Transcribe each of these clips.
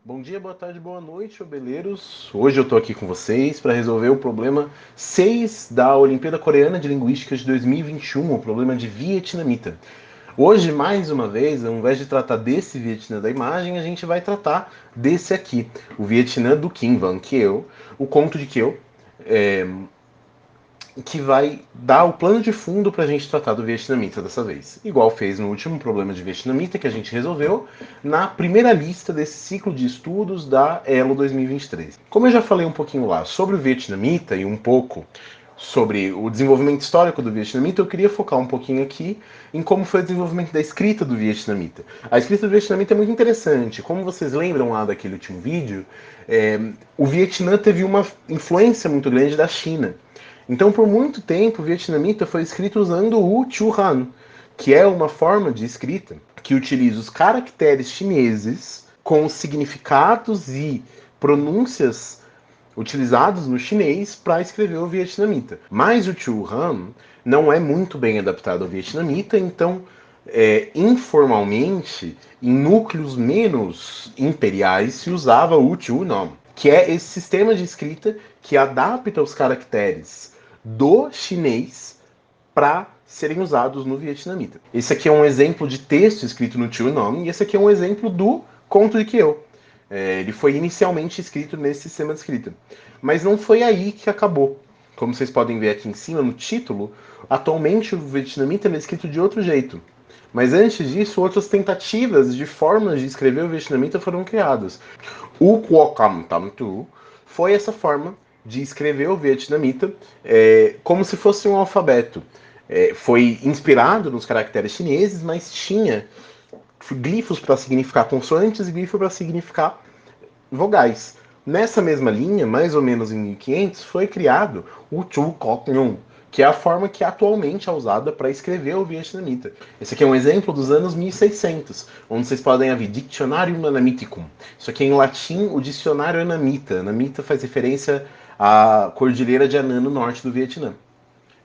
Bom dia, boa tarde, boa noite, obeleiros. Hoje eu tô aqui com vocês para resolver o problema 6 da Olimpíada Coreana de Linguística de 2021, o problema de vietnamita. Hoje, mais uma vez, ao invés de tratar desse Vietnã da imagem, a gente vai tratar desse aqui, o Vietnã do Kim Van Kieu, o conto de Kieu, que vai dar o plano de fundo para a gente tratar do vietnamita dessa vez. Igual fez no último problema de vietnamita que a gente resolveu na primeira lista desse ciclo de estudos da ELO 2023. Como eu já falei um pouquinho lá sobre o vietnamita e um pouco sobre o desenvolvimento histórico do vietnamita, eu queria focar um pouquinho aqui em como foi o desenvolvimento da escrita do vietnamita. A escrita do vietnamita é muito interessante. Como vocês lembram lá daquele último vídeo, o Vietnã teve uma influência muito grande da China. Então, por muito tempo, o vietnamita foi escrito usando o Chu Han, que é uma forma de escrita que utiliza os caracteres chineses com os significados e pronúncias utilizados no chinês para escrever o vietnamita. Mas o Chu Han não é muito bem adaptado ao vietnamita, então, informalmente, em núcleos menos imperiais, se usava o Chu Nom, que é esse sistema de escrita que adapta os caracteres do chinês para serem usados no vietnamita. Esse aqui é um exemplo de texto escrito no Chu Nom e esse aqui é um exemplo do conto de Kieu. Ele foi inicialmente escrito nesse sistema de escrita. Mas não foi aí que acabou. Como vocês podem ver aqui em cima no título, atualmente o vietnamita é escrito de outro jeito. Mas antes disso, outras tentativas de formas de escrever o vietnamita foram criadas. O Quoc Tam Tu foi essa forma de escrever o vietnamita como se fosse um alfabeto. Foi inspirado nos caracteres chineses, mas tinha glifos para significar consoantes e glifos para significar vogais. Nessa mesma linha, mais ou menos em 1500, foi criado o Chu Kok Nhung, que é a forma que atualmente é usada para escrever o vietnamita. Esse aqui é um exemplo dos anos 1600, onde vocês podem ver Dictionarium Anamiticum. Isso aqui é em latim o dicionário Anamita. Anamita faz referência à cordilheira de Anã no norte do Vietnã.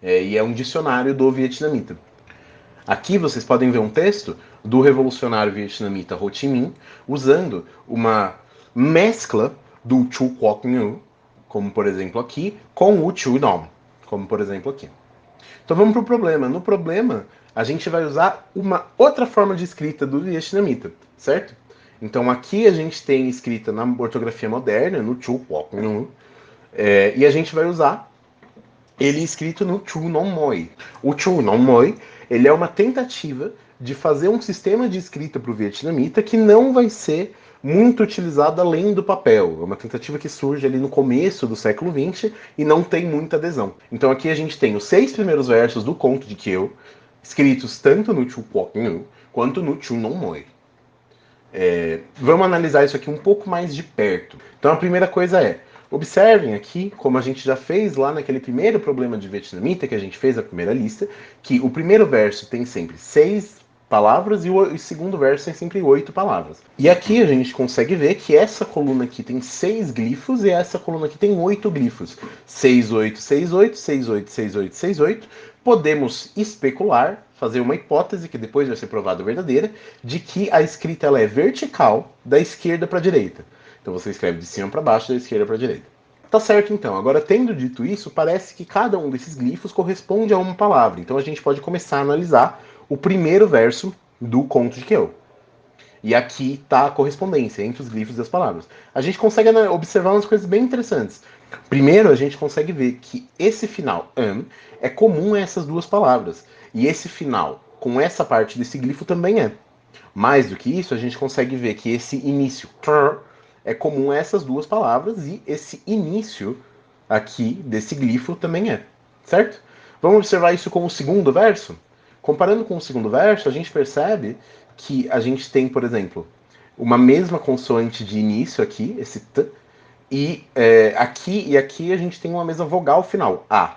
E é um dicionário do vietnamita. Aqui vocês podem ver um texto do revolucionário vietnamita Ho Chi Minh usando uma mescla do Chu Quoc Nhu, como por exemplo aqui, com o Chu Nom, como por exemplo aqui. Então vamos para o problema. No problema, a gente vai usar uma outra forma de escrita do vietnamita, certo? Então aqui a gente tem escrita na ortografia moderna, no Chu Quoc Nhu, e a gente vai usar ele escrito no Chu Non Moi. O Chu Non Moi, ele é uma tentativa de fazer um sistema de escrita para o vietnamita que não vai ser muito utilizado além do papel. É uma tentativa que surge ali no começo do século XX e não tem muita adesão. Então aqui a gente tem os 6 primeiros versos do conto de Kieu, escritos tanto no Chu Quoc Nhu quanto no Chu Non Moi. Vamos analisar isso aqui um pouco mais de perto. Então a primeira coisa é, observem aqui, como a gente já fez lá naquele primeiro problema de vietnamita, que a gente fez a primeira lista, que o primeiro verso tem sempre 6 palavras e o segundo verso tem sempre 8 palavras. E aqui a gente consegue ver que essa coluna aqui tem 6 glifos e essa coluna aqui tem 8 glifos. 6, 8, 6, 8, 6, 8, 6, 8, 6, 8. Podemos especular, fazer uma hipótese, que depois vai ser provada verdadeira, de que a escrita ela é vertical da esquerda para a direita. Então você escreve de cima para baixo, da esquerda para a direita. Tá certo então. Agora, tendo dito isso, parece que cada um desses glifos corresponde a uma palavra. Então a gente pode começar a analisar o primeiro verso do conto de Kieu. E aqui está a correspondência entre os glifos e as palavras. A gente consegue observar umas coisas bem interessantes. Primeiro, a gente consegue ver que esse final an é comum a essas duas palavras. E esse final com essa parte desse glifo também é. Mais do que isso, a gente consegue ver que esse início tr é comum a essas duas palavras e esse início aqui desse glifo também é. Certo? Vamos observar isso com o segundo verso? Comparando com o segundo verso, a gente percebe que a gente tem, por exemplo, uma mesma consoante de início aqui, esse t, e aqui e aqui a gente tem uma mesma vogal final, a.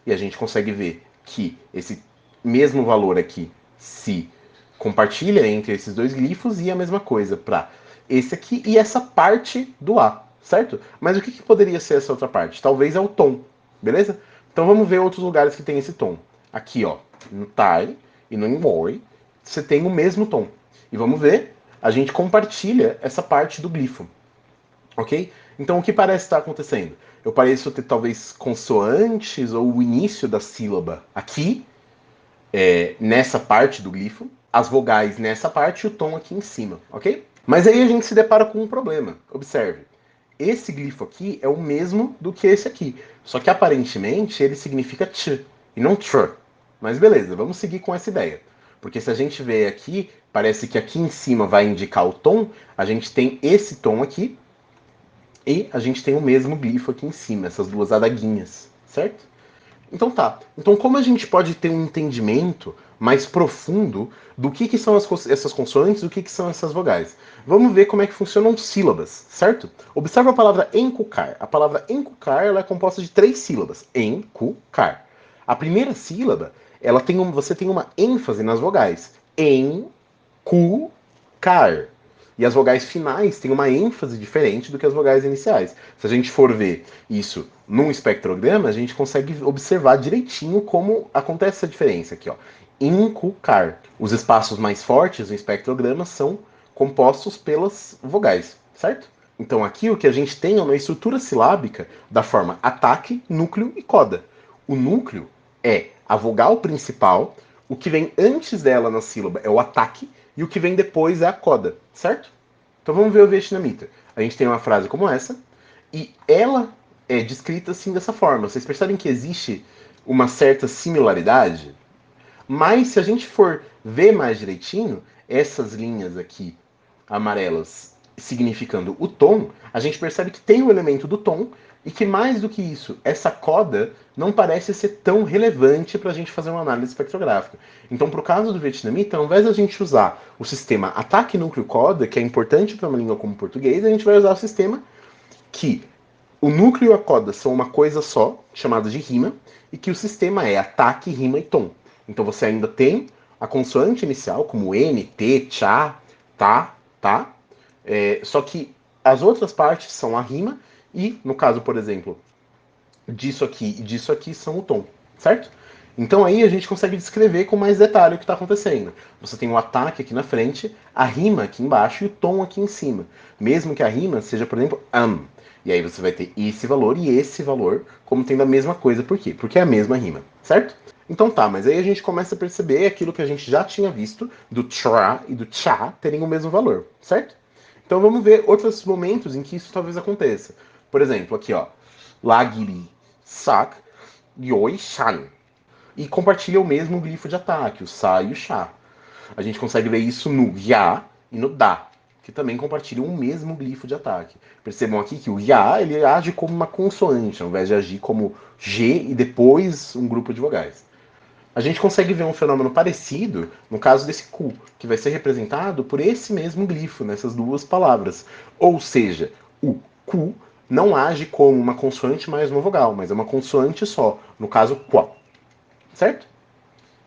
E a gente consegue ver que esse mesmo valor aqui se compartilha entre esses dois glifos e a mesma coisa para esse aqui e essa parte do a, certo? Mas o que poderia ser essa outra parte? Talvez é o tom, beleza? Então vamos ver outros lugares que tem esse tom. Aqui, ó, no tai e no moi, você tem o mesmo tom. E vamos ver, a gente compartilha essa parte do glifo. Ok? Então, o que parece estar acontecendo? Eu pareço ter talvez consoantes ou o início da sílaba aqui, nessa parte do glifo, as vogais nessa parte e o tom aqui em cima, ok? Mas aí a gente se depara com um problema. Observe. Esse glifo aqui é o mesmo do que esse aqui. Só que aparentemente ele significa ch e não tr. Mas beleza, vamos seguir com essa ideia. Porque se a gente vê aqui, parece que aqui em cima vai indicar o tom, a gente tem esse tom aqui e a gente tem o mesmo glifo aqui em cima, essas duas adaguinhas, certo? Então tá. Então como a gente pode ter um entendimento mais profundo do que são essas consoantes e o que são essas vogais? Vamos ver como é que funcionam sílabas, certo? Observa a palavra encucar. A palavra encucar ela é composta de 3 sílabas. Encucar. A primeira sílaba, você tem uma ênfase nas vogais. Encucar. E as vogais finais têm uma ênfase diferente do que as vogais iniciais. Se a gente for ver isso num espectrograma, a gente consegue observar direitinho como acontece essa diferença aqui, ó. Inculcar. Os espaços mais fortes no espectrograma são compostos pelas vogais, certo? Então aqui o que a gente tem é uma estrutura silábica da forma ataque, núcleo e coda. O núcleo é a vogal principal, o que vem antes dela na sílaba é o ataque, e o que vem depois é a coda, certo? Então vamos ver o vietnamita. A gente tem uma frase como essa, e ela é descrita assim dessa forma. Vocês percebem que existe uma certa similaridade? Mas se a gente for ver mais direitinho, essas linhas aqui amarelas significando o tom, a gente percebe que tem o elemento do tom e que mais do que isso, essa coda não parece ser tão relevante para a gente fazer uma análise espectrográfica. Então, para o caso do vietnamita, ao invés de a gente usar o sistema ataque núcleo coda, que é importante para uma língua como o português, a gente vai usar o sistema que o núcleo e a coda são uma coisa só, chamada de rima, e que o sistema é ataque, rima e tom. Então você ainda tem a consoante inicial, como N, T, Tchá, tá? Só que as outras partes são a rima e, no caso, por exemplo, disso aqui e disso aqui são o tom, certo? Então aí a gente consegue descrever com mais detalhe o que está acontecendo. Você tem o ataque aqui na frente, a rima aqui embaixo e o tom aqui em cima. Mesmo que a rima seja, por exemplo, E aí você vai ter esse valor e esse valor como tendo a mesma coisa. Por quê? Porque é a mesma rima, certo? Então tá, mas aí a gente começa a perceber aquilo que a gente já tinha visto do tra e do cha terem o mesmo valor, certo? Então vamos ver outros momentos em que isso talvez aconteça. Por exemplo, aqui ó, lagiri sak yoi shan. E compartilha o mesmo glifo de ataque, o sa e o sha. A gente consegue ver isso no ya e no da, que também compartilham o mesmo glifo de ataque. Percebam aqui que o ya ele age como uma consoante, ao invés de agir como G e depois um grupo de vogais. A gente consegue ver um fenômeno parecido no caso desse ku, que vai ser representado por esse mesmo glifo nessas duas palavras. Ou seja, o ku não age como uma consoante mais uma vogal, mas é uma consoante só, no caso qua, certo?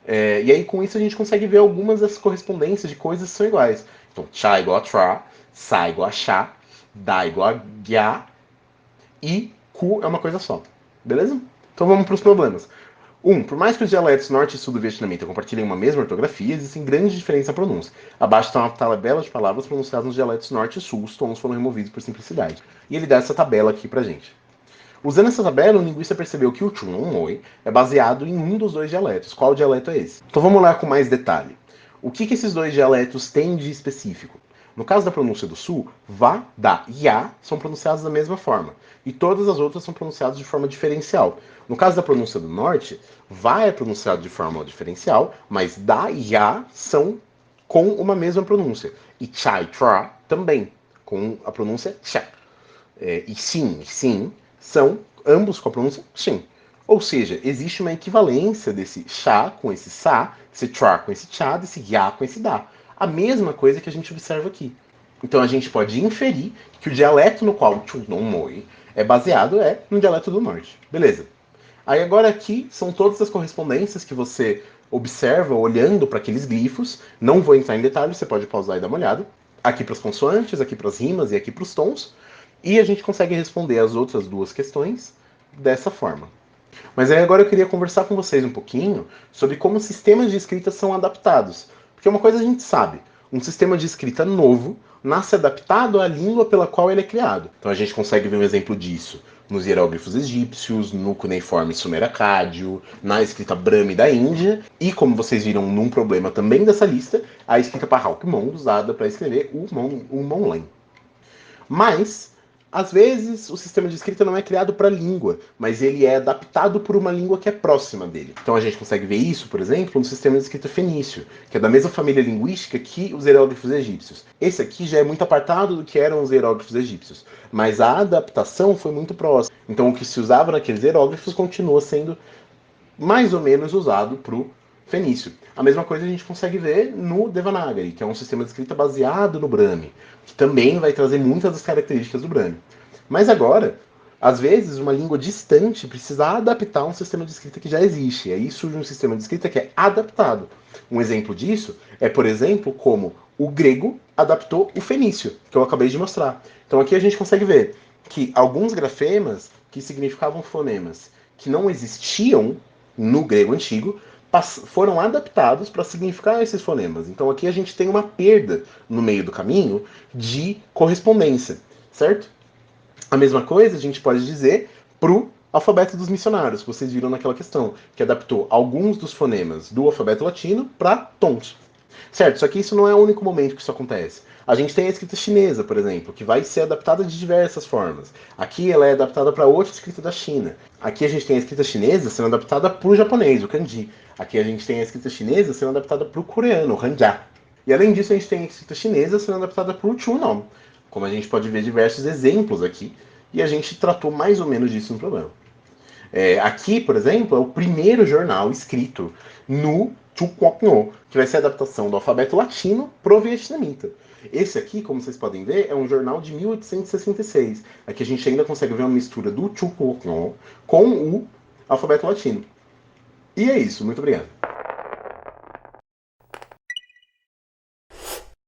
E aí com isso a gente consegue ver algumas das correspondências de coisas que são iguais. Então, cha igual a tra, sa igual a chá, da igual a gya e ku é uma coisa só. Beleza? Então vamos para os problemas. Por mais que os dialetos norte e sul do vietnamita compartilhem uma mesma ortografia, existem grandes diferenças na pronúncia. Abaixo está uma tabela de palavras pronunciadas nos dialetos norte e sul, os tons foram removidos por simplicidade. E ele dá essa tabela aqui pra gente. Usando essa tabela, o linguista percebeu que o Chunmoi é baseado em um dos dois dialetos. Qual dialeto é esse? Então vamos lá com mais detalhe. O que esses dois dialetos têm de específico? No caso da pronúncia do sul, vá, da e a são pronunciados da mesma forma, e todas as outras são pronunciadas de forma diferencial. No caso da pronúncia do norte, vá é pronunciado de forma diferencial, mas da e a são com uma mesma pronúncia. E cha e tra também, com a pronúncia cha. E sim, são ambos com a pronúncia shin. Ou seja, existe uma equivalência desse chá com esse sa, esse tra com esse chá, desse ya com esse da. A mesma coisa que a gente observa aqui. Então a gente pode inferir que o dialeto no qual o Chunomoi é baseado é no dialeto do norte. Beleza. Aí agora aqui são todas as correspondências que você observa olhando para aqueles glifos. Não vou entrar em detalhes, você pode pausar e dar uma olhada. Aqui para as consoantes, aqui para as rimas e aqui para os tons. E a gente consegue responder as outras duas questões dessa forma. Mas aí agora eu queria conversar com vocês um pouquinho sobre como os sistemas de escrita são adaptados. Porque uma coisa a gente sabe, um sistema de escrita novo nasce adaptado à língua pela qual ele é criado. Então a gente consegue ver um exemplo disso nos hieróglifos egípcios, no cuneiforme sumeracádio, na escrita Brahmi da Índia, e como vocês viram num problema também dessa lista, a escrita Paralkmon, usada para escrever o Monlen. Mas, às vezes, o sistema de escrita não é criado para a língua, mas ele é adaptado por uma língua que é próxima dele. Então a gente consegue ver isso, por exemplo, no sistema de escrita fenício, que é da mesma família linguística que os hieróglifos egípcios. Esse aqui já é muito apartado do que eram os hieróglifos egípcios, mas a adaptação foi muito próxima. Então o que se usava naqueles hieróglifos continua sendo mais ou menos usado para o fenício. A mesma coisa a gente consegue ver no Devanagari, que é um sistema de escrita baseado no Brahmi, que também vai trazer muitas das características do Brahmi. Mas agora, às vezes, uma língua distante precisa adaptar um sistema de escrita que já existe. E aí surge um sistema de escrita que é adaptado. Um exemplo disso é, por exemplo, como o grego adaptou o fenício, que eu acabei de mostrar. Então aqui a gente consegue ver que alguns grafemas que significavam fonemas que não existiam no grego antigo foram adaptados para significar esses fonemas. Então aqui a gente tem uma perda no meio do caminho de correspondência, certo? A mesma coisa a gente pode dizer para o alfabeto dos missionários, que vocês viram naquela questão, que adaptou alguns dos fonemas do alfabeto latino para tons. Certo, só que isso não é o único momento que isso acontece. A gente tem a escrita chinesa, por exemplo, que vai ser adaptada de diversas formas. Aqui ela é adaptada para outra escrita da China. Aqui a gente tem a escrita chinesa sendo adaptada para o japonês, o kanji. Aqui a gente tem a escrita chinesa sendo adaptada para o coreano, o hanja. E além disso, a gente tem a escrita chinesa sendo adaptada para o chunom, como a gente pode ver diversos exemplos aqui, e a gente tratou mais ou menos disso no programa. Aqui, por exemplo, é o primeiro jornal escrito no Chukwokno, que vai ser a adaptação do alfabeto latino pro vietnamita. Esse aqui, como vocês podem ver, é um jornal de 1866. Aqui a gente ainda consegue ver uma mistura do Chukwokno com o alfabeto latino. E é isso, muito obrigado.